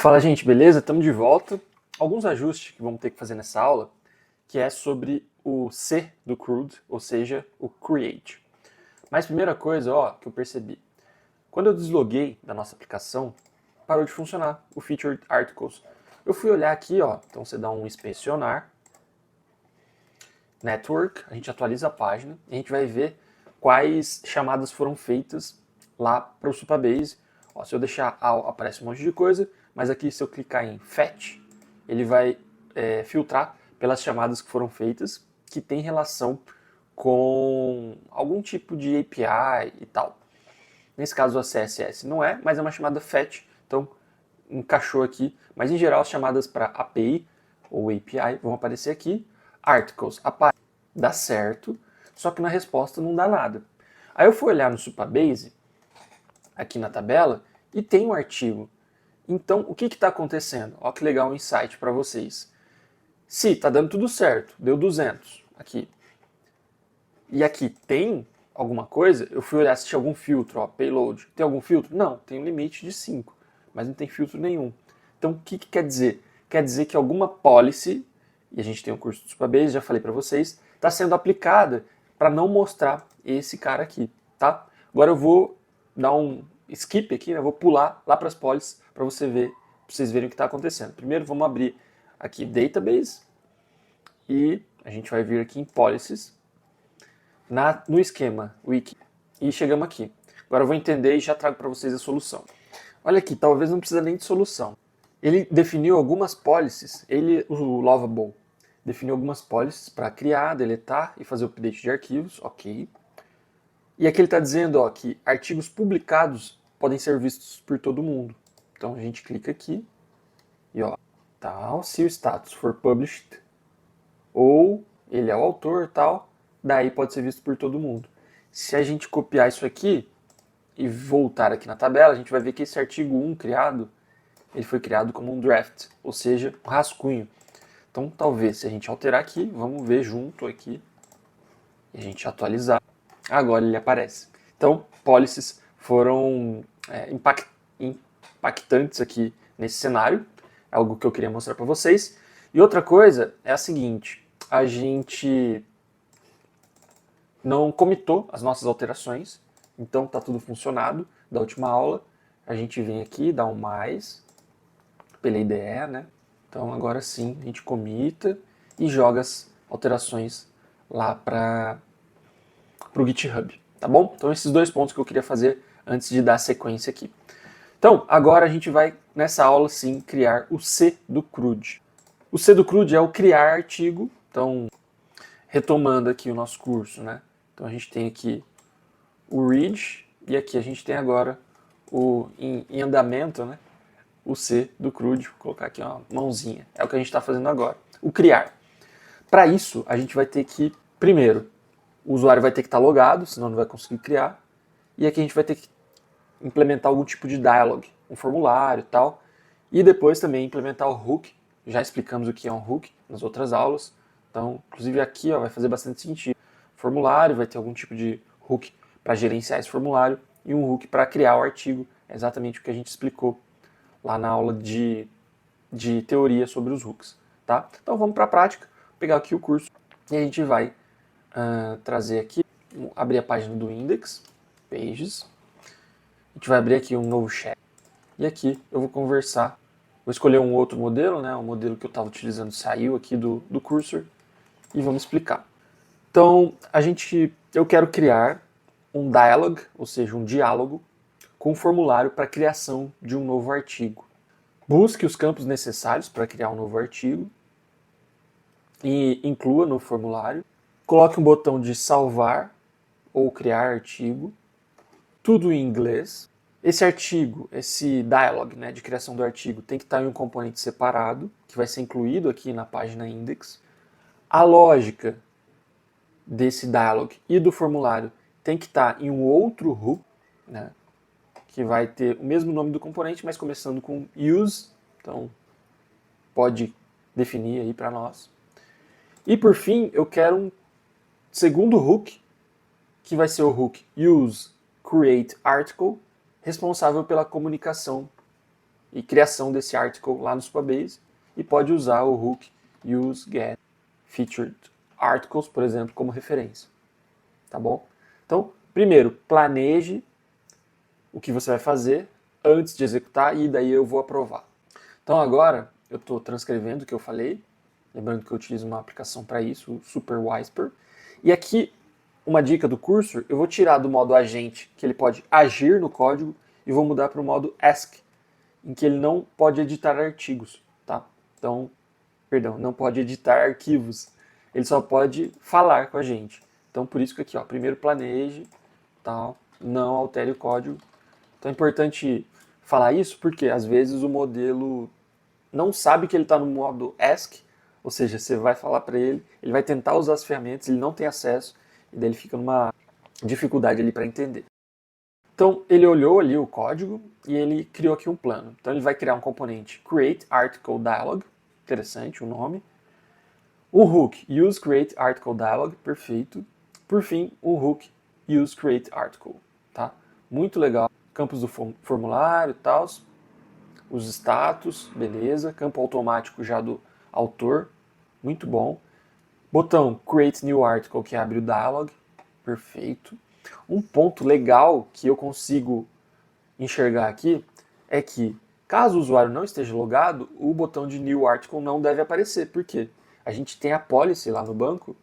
Fala, gente, beleza? Estamos de volta. Alguns ajustes que vamos ter que fazer nessa aula, que é sobre o C do CRUD, ou seja, o Create. Mas primeira coisa, que eu percebi. Quando eu desloguei da nossa aplicação, parou de funcionar o Featured Articles. Eu fui olhar aqui, então você dá um inspecionar, Network, a gente atualiza a página e a gente vai ver quais chamadas foram feitas lá para o Supabase. Se eu deixar AL, aparece um monte de coisa, mas aqui se eu clicar em Fetch, ele vai filtrar pelas chamadas que foram feitas, que tem relação com algum tipo de API e tal. Nesse caso a CSS não é, mas é uma chamada Fetch, então encaixou aqui. Mas em geral as chamadas para API ou API vão aparecer aqui. Articles aparece, dá certo, só que na resposta não dá nada. Aí eu fui olhar no Supabase, aqui na tabela, e tem um artigo. Então, o que está acontecendo? Olha que legal um insight para vocês. Se está dando tudo certo, deu 200 aqui, e aqui tem alguma coisa, eu fui olhar se tinha algum filtro, payload. Tem algum filtro? Não, tem um limite de 5, mas não tem filtro nenhum. Então, o que quer dizer? Quer dizer que alguma policy, e a gente tem um curso de Supabase, já falei para vocês, está sendo aplicada para não mostrar esse cara aqui, tá? Agora eu vou dar um skip aqui, né? Vou pular lá para as policies para vocês verem o que está acontecendo. Primeiro vamos abrir aqui Database e a gente vai vir aqui em Policies, no esquema Wiki, e chegamos aqui. Agora eu vou entender e já trago para vocês a solução. Olha aqui, talvez não precisa nem de solução. Ele definiu algumas policies, o Lovable, definiu algumas policies para criar, deletar e fazer o update de arquivos, ok. E aqui ele está dizendo que artigos publicados podem ser vistos por todo mundo. Então a gente clica aqui e se o status for published ou ele é o autor tal, daí pode ser visto por todo mundo. Se a gente copiar isso aqui e voltar aqui na tabela, a gente vai ver que esse artigo 1 criado, ele foi criado como um draft, ou seja, um rascunho. Então talvez se a gente alterar aqui, vamos ver junto aqui, e a gente atualizar, agora ele aparece. Então, policies foram impactantes aqui nesse cenário, é algo que eu queria mostrar para vocês. E outra coisa é a seguinte, a gente não commitou as nossas alterações, então está tudo funcionado da última aula. A gente vem aqui, dá um mais, pela IDE, né? Então agora sim, a gente commita e joga as alterações lá para o GitHub, tá bom? Então esses dois pontos que eu queria fazer antes de dar sequência aqui. Então, agora a gente vai, nessa aula sim, criar o C do CRUD. O C do CRUD é o criar artigo, então, retomando aqui o nosso curso, né? Então a gente tem aqui o read, e aqui a gente tem agora em andamento, né? O C do CRUD, vou colocar aqui uma mãozinha, é o que a gente está fazendo agora. O criar. Para isso, a gente vai ter que, primeiro, o usuário vai ter que estar logado, senão não vai conseguir criar, e aqui a gente vai ter que implementar algum tipo de dialog, um formulário e tal, e depois também implementar o hook, já explicamos o que é um hook nas outras aulas, então, inclusive aqui vai fazer bastante sentido. Formulário, vai ter algum tipo de hook para gerenciar esse formulário, e um hook para criar o artigo, é exatamente o que a gente explicou lá na aula de teoria sobre os hooks, tá? Então vamos para a prática, pegar aqui o curso, e a gente vai trazer aqui, abrir a página do index, pages, a gente vai abrir aqui um novo chat. E aqui eu vou conversar. Vou escolher um outro modelo, né? O modelo que eu estava utilizando saiu aqui do cursor. E vamos explicar. Então, eu quero criar um dialog, ou seja, um diálogo, com um formulário para a criação de um novo artigo. Busque os campos necessários para criar um novo artigo. E inclua no formulário. Coloque um botão de salvar ou criar artigo. Tudo em inglês. Esse artigo, esse dialog, né, de criação do artigo, tem que estar em um componente separado, que vai ser incluído aqui na página index. A lógica desse dialog e do formulário tem que estar em um outro hook, né, que vai ter o mesmo nome do componente, mas começando com use, então pode definir aí para nós. E por fim, eu quero um segundo hook, que vai ser o hook use create article, responsável pela comunicação e criação desse article lá no Supabase e pode usar o hook useGetFeaturedArticles, por exemplo, como referência. Tá bom? Então, primeiro, planeje o que você vai fazer antes de executar e daí eu vou aprovar. Então agora eu estou transcrevendo o que eu falei, lembrando que eu utilizo uma aplicação para isso, o SuperWhisper. E aqui, uma dica do cursor, eu vou tirar do modo agente, que ele pode agir no código, e vou mudar para o modo ask, em que ele não pode editar artigos, tá? Então, perdão, não pode editar arquivos, ele só pode falar com a gente. Então, por isso que aqui, ó, primeiro planeje, tal, não altere o código. Então é importante falar isso porque às vezes o modelo não sabe que ele está no modo ask, ou seja, você vai falar para ele, ele vai tentar usar as ferramentas, ele não tem acesso, e daí ele fica numa dificuldade ali para entender. Então ele olhou ali o código e ele criou aqui um plano. Então ele vai criar um componente createArticleDialog, interessante o nome. O hook useCreateArticleDialog, perfeito. Por fim, o hook useCreateArticle, tá? Muito legal. Campos do formulário e tal, os status, beleza. Campo automático já do autor, muito bom. Botão Create New Article, que abre o dialog, perfeito. Um ponto legal que eu consigo enxergar aqui é que, caso o usuário não esteja logado, o botão de New Article não deve aparecer. Por quê? A gente tem a policy lá no banco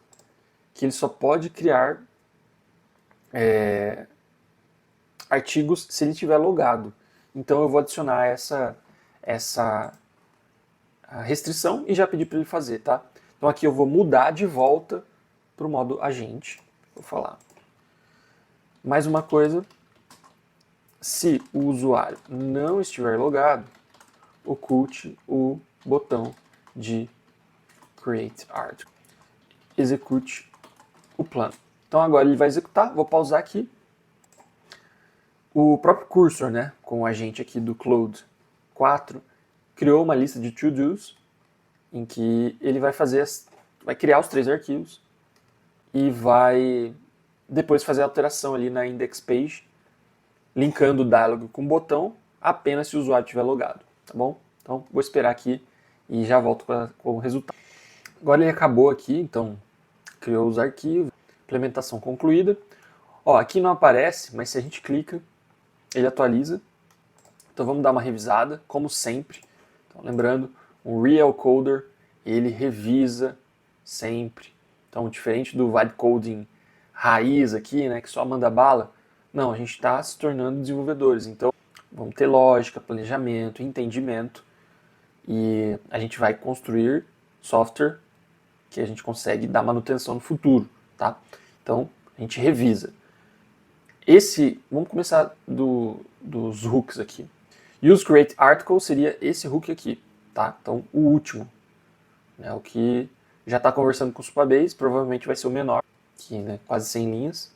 que ele só pode criar artigos se ele estiver logado. Então eu vou adicionar essa restrição e já pedir para ele fazer, tá? Então aqui eu vou mudar de volta para o modo agente. Vou falar. Mais uma coisa, se o usuário não estiver logado, oculte o botão de Create Article. Execute o plano. Então agora ele vai executar, vou pausar aqui. O próprio cursor, né, com o agente aqui do Claude 4, criou uma lista de to-dos em que ele vai criar os 3 arquivos e vai depois fazer a alteração ali na index page, linkando o dialog com o botão apenas se o usuário estiver logado, tá bom? Então vou esperar aqui e já volto com o resultado. Agora ele acabou aqui, então criou os arquivos, implementação concluída. Ó, aqui não aparece, mas se a gente clica, ele atualiza. Então vamos dar uma revisada, como sempre. Então, lembrando, o Real Coder, ele revisa sempre. Então, diferente do vibe coding raiz aqui, né, que só manda bala, não, a gente está se tornando desenvolvedores. Então, vamos ter lógica, planejamento, entendimento, e a gente vai construir software que a gente consegue dar manutenção no futuro, tá? Então, a gente revisa. Vamos começar dos hooks aqui. UseCreateArticle seria esse hook aqui, tá? Então, o último, né, o que já está conversando com o Supabase, provavelmente vai ser o menor, aqui, né, quase 100 linhas.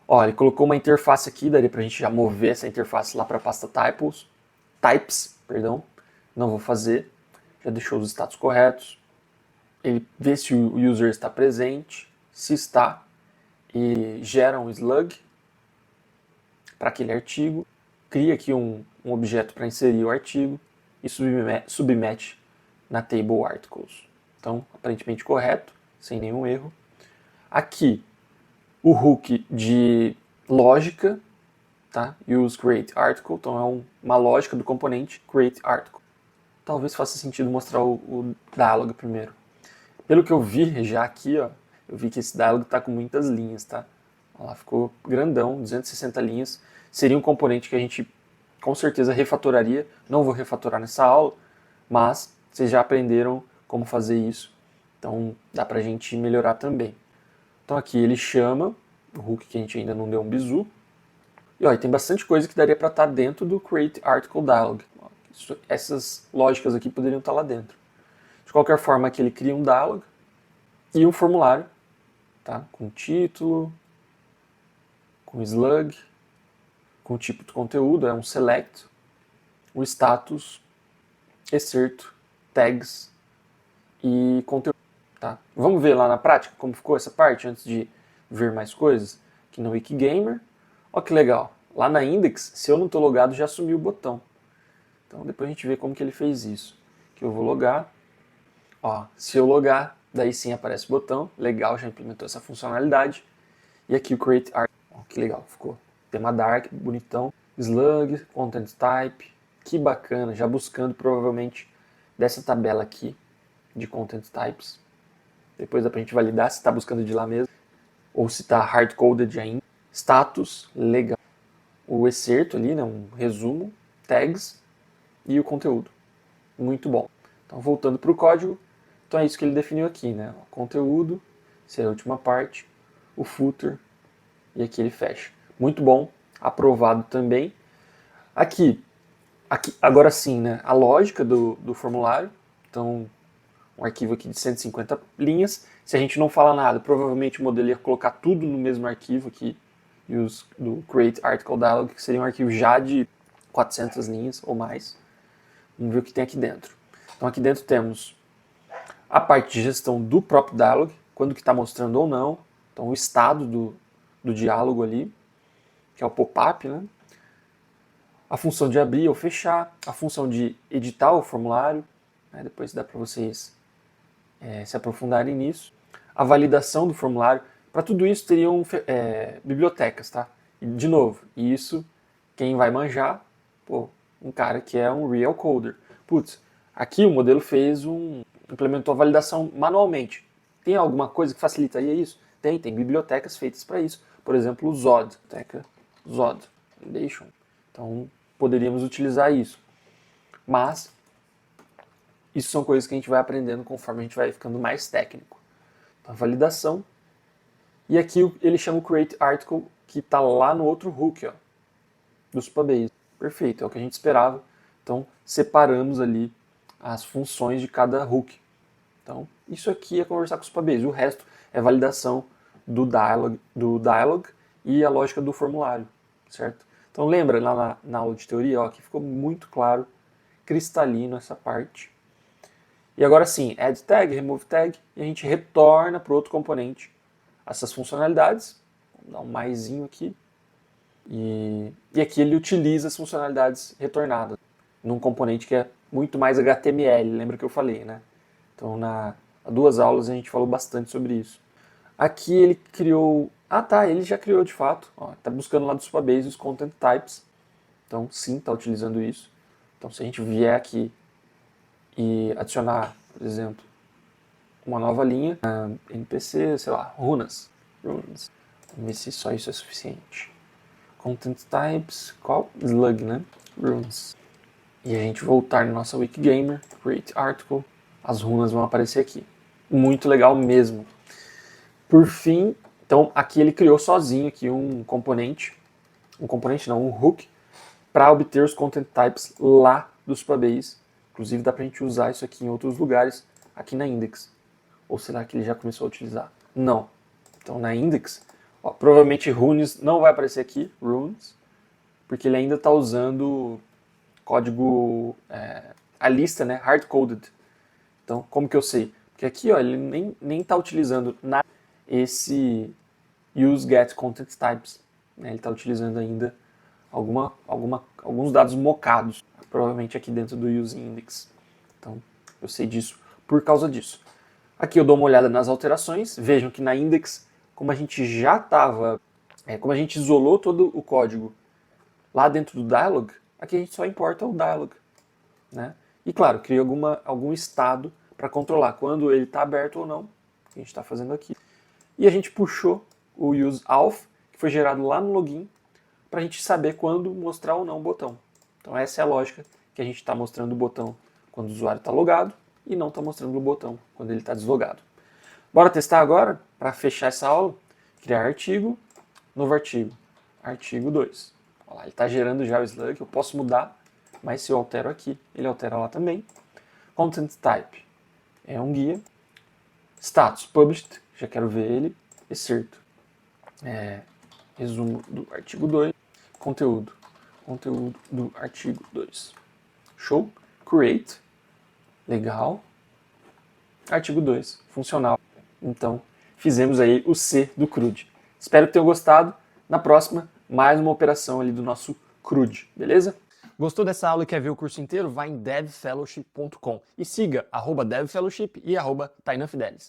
Ó, ele colocou uma interface aqui, daria pra gente já mover essa interface lá para a pasta types, não vou fazer, já deixou os status corretos. Ele vê se o user está presente, se está, e gera um slug para aquele artigo, cria aqui um objeto para inserir o artigo e submete na table articles. Então, aparentemente correto, sem nenhum erro. Aqui, o hook de lógica, tá? Use create article, então é uma lógica do componente create article. Talvez faça sentido mostrar o dialog primeiro. Pelo que eu vi já aqui, ó, eu vi que esse dialog está com muitas linhas, tá? Olha lá, ficou grandão, 260 linhas. Seria um componente que a gente com certeza refatoraria. Não vou refatorar nessa aula, mas vocês já aprenderam como fazer isso. Então dá pra gente melhorar também. Então aqui ele chama o hook que a gente ainda não deu um bizu. E ó, tem bastante coisa que daria para estar dentro do Create Article Dialog. Essas lógicas aqui poderiam estar lá dentro. De qualquer forma, aqui ele cria um dialog e um formulário, tá? Com título, com slug, com o tipo de conteúdo, é um select, o status, excerto, tags e conteúdo. Tá? Vamos ver lá na prática como ficou essa parte antes de ver mais coisas. Aqui no Wikigamer, olha que legal. Lá na index, se eu não estou logado, já sumiu o botão. Então depois a gente vê como que ele fez isso. Que eu vou logar. Ó, se eu logar, daí sim aparece o botão. Legal, já implementou essa funcionalidade. E aqui o Create Art. Ó, que legal, ficou. Tema dark, bonitão. Slug, Content Type. Que bacana, já buscando provavelmente dessa tabela aqui de Content Types. Depois dá pra gente validar se está buscando de lá mesmo. Ou se está hard-coded ainda. Status, legal. O excerto ali, né, um resumo. Tags e o conteúdo. Muito bom. Então voltando para o código. Então é isso que ele definiu aqui, né? O conteúdo, seria a última parte, o footer, e aqui ele fecha. Muito bom, aprovado também. Aqui agora sim, né? A lógica do formulário. Então, um arquivo aqui de 150 linhas. Se a gente não falar nada, provavelmente o modelo ia colocar tudo no mesmo arquivo aqui, e os do Create Article Dialog, que seria um arquivo já de 400 linhas ou mais. Vamos ver o que tem aqui dentro. Então aqui dentro temos a parte de gestão do próprio dialog, quando que está mostrando ou não, então o estado do diálogo ali, que é o pop-up, né? A função de abrir ou fechar, a função de editar o formulário, né? Depois dá para vocês se aprofundarem nisso, a validação do formulário. Para tudo isso teriam bibliotecas, tá? E, de novo, isso quem vai manjar, pô, um cara que é um real coder. Putz, aqui o modelo implementou a validação manualmente. Tem alguma coisa que facilitaria isso? Tem bibliotecas feitas para isso. Por exemplo, o Zod, Zod Foundation. Então, poderíamos utilizar isso. Mas, isso são coisas que a gente vai aprendendo conforme a gente vai ficando mais técnico. Então, a validação. E aqui ele chama o Create Article, que está lá no outro hook, ó, do Supabase. Perfeito, é o que a gente esperava. Então, separamos ali as funções de cada hook. Então, isso aqui é conversar com o Supabase. O resto é validação do dialog e a lógica do formulário, certo? Então, lembra lá na aula de teoria, ó, aqui ficou muito claro, cristalino essa parte. E agora sim, add tag, remove tag, e a gente retorna para o outro componente essas funcionalidades. Vamos dar um maisinho aqui. E aqui ele utiliza as funcionalidades retornadas num componente que é muito mais HTML, lembra que eu falei, né? Então, há 2 aulas a gente falou bastante sobre isso. Aqui ele criou... Ah, tá, ele já criou de fato. Está buscando lá do Supabase os Content Types. Então, sim, está utilizando isso. Então, se a gente vier aqui e adicionar, por exemplo, uma nova linha, NPC, sei lá, runas. Vamos ver se só isso é suficiente. Content Types, qual? Slug, né? Runes. E a gente voltar na nossa Wikigame, Create Article, as runas vão aparecer aqui. Muito legal mesmo. Por fim, então aqui ele criou sozinho aqui um componente não, um hook, para obter os Content Types lá do Supabase. Inclusive dá pra gente usar isso aqui em outros lugares, aqui na Index. Ou será que ele já começou a utilizar? Não. Então na Index, ó, provavelmente Runes não vai aparecer aqui, Runes, porque ele ainda está usando código, a lista, né, hard-coded. Então, como que eu sei? Porque aqui, ó, ele nem está utilizando esse useGetContentTypes. Né? Ele está utilizando ainda alguns dados mocados, provavelmente aqui dentro do useIndex. Então, eu sei disso por causa disso. Aqui eu dou uma olhada nas alterações. Vejam que na index, como a gente já estava, como a gente isolou todo o código lá dentro do dialog, aqui a gente só importa o dialog, né? E claro, cria algum estado para controlar quando ele está aberto ou não, que a gente está fazendo aqui. E a gente puxou o useAuth, que foi gerado lá no login, para a gente saber quando mostrar ou não o botão. Então essa é a lógica que a gente está mostrando o botão quando o usuário está logado e não está mostrando o botão quando ele está deslogado. Bora testar agora, para fechar essa aula, criar artigo, novo artigo, artigo 2. Olha lá, ele está gerando já o slug, eu posso mudar, mas se eu altero aqui, ele altera lá também. Content Type é um guia. Status Published, já quero ver ele. Excerto, resumo do artigo 2. Conteúdo do artigo 2. Show. Create, legal. Artigo 2, funcional. Então, fizemos aí o C do CRUD. Espero que tenham gostado. Na próxima, mais uma operação ali do nosso CRUD, beleza? Gostou dessa aula e quer ver o curso inteiro? Vai em devfellowship.com e siga @devfellowship e @tainafidelis.